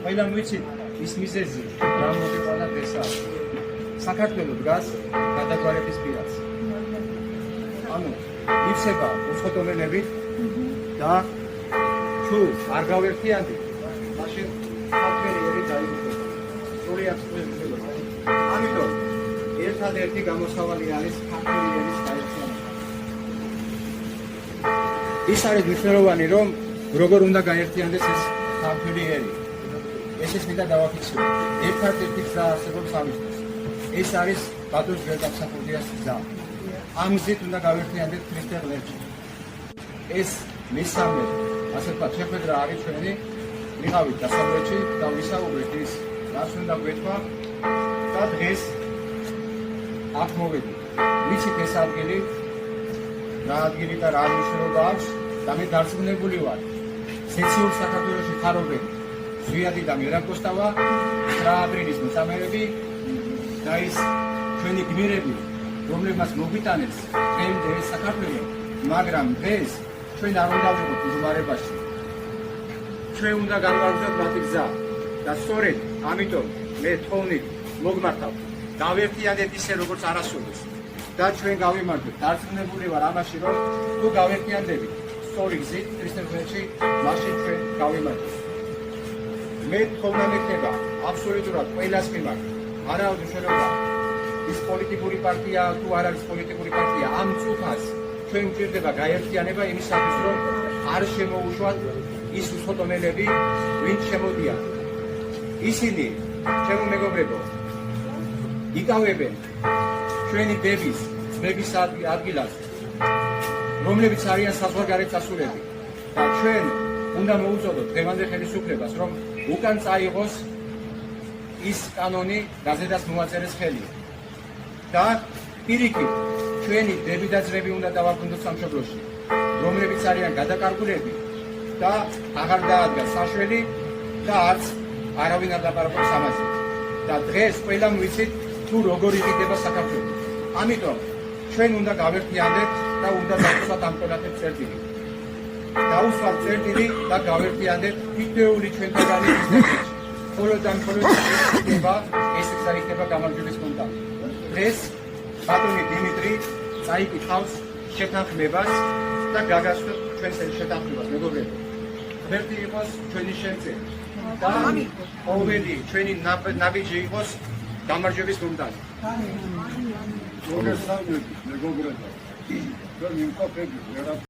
Ყველამ ვიცით ის მიზეზი რა მოგეყოლა ესა საქართველოს დგას გადაგვარების პირას ანუ იცება უცხოთომელებით და თუ არ გავერთიანდით მაშინ საქართველოს დაიწყო სრულად ამიტომ ერთადერთი გამოსავალი არის საქართველოს გაერთიანება ის არის მნიშვნელოვანი რომ როგორ უნდა გაერთიანდეს ეს საქართველოს ეს ის მინდა დავაფიქსირო. ერთადერთი გზა არსებობს ამისთვის. ეს არის ბატონს გერგამსახურდიას გზა. ამ გზით უნდა გავერთიანდეთ ქრისტიან ღმერთს. ეს მესამე, ასე ვთქვათ, შეხვედრა არის ჩვენი. მიყავით დასავლეთში და ვისაუბრეთ ის, რას უნდა გვეთქვა და დღეს აქ მოვედით. ვიცით ეს ადგილი, რა ადგილი და რა მნიშვნელობა აქვს და მე დარწმუნებული ვარ. სეციურ საქართველოში ხარობენ ზვიადი და მირაკოსტავა, 9 აპრილის მოწამეები და ის ჩვენი გმირები, რომლებმაც მოგვიტანეს დღემდე ეს საქართველო, მაგრამ დღეს ჩვენ არ უნდა ვიყოთ მდგომარეობაში. ჩვენ უნდა განვაგრძელოთ მათი გზა და სწორედ ამიტომ მე თხოვნით მოგმართავ, გავერთიანდეთ ისე როგორც არასოდეს და ჩვენ გავიმართოთ. დარწმუნებული ვარ ამაში, რომ თუ გავერთიანდებით სწორი გზით ქრისტეს ღმერთში, მაშინ ჩვენ გავიმართოთ. მე თხოვნა მექნება აბსოლუტურად ყველას მიმართ არაოდეს შეიძლება ის პოლიტიკური პარტია თუ არ არის პოლიტიკური პარტია ამ წუთას ჩვენ გვჭირდება გაერთიანება იმისათვის რომ არ შემოუშვათ ის უცხოთომელები ვინც შემოდიან ისინი ჩემო მეგობრებო იკავებენ ჩვენი დების ძმების ადგილას რომლებიც არიან საზღვარგარეთ წასულები და ჩვენ უნდა მოუწოდოთ დღევანდელ ხელისუფლებას რომ უკან წაიღოს ის კანონი გაზეთას მოაწერეს ხელი და პირიქით ჩვენი დები და ძმები უნდა დავაბრუნდოთ სამშობლოში რომლებიც არიან გადაკარგულები და აღარ დაადგას საშველი და არც არავინ არ ლაპარაკობს ამაზე და დღეს ყველამ ვიცით თუ როგორ იყიდება საქართველო ამიტომ ჩვენ უნდა გავერთიანდეთ და უნდა დავუსვათ ამ ყველაფერს წერტილი დაუსვათ წერტილი და გავერთიანდეთ თითოეული ჩვენთაგანი ისეთში. მხოლოდ ამ იქნება ეს იქნება გამარჯვების კონტაქტი. დღეს ბატონი დიმიტრი წაიკითხავს შეთანხმებას და გაგასვათ ჩვენს შეთანხმებას მეგობრებო. ღმერთი იყოს ჩვენი შემწე და ყოველი ჩვენი ნაბიჯი იყოს გამარჯვების კონტაქტი. მოგესალმებით მეგობრებო.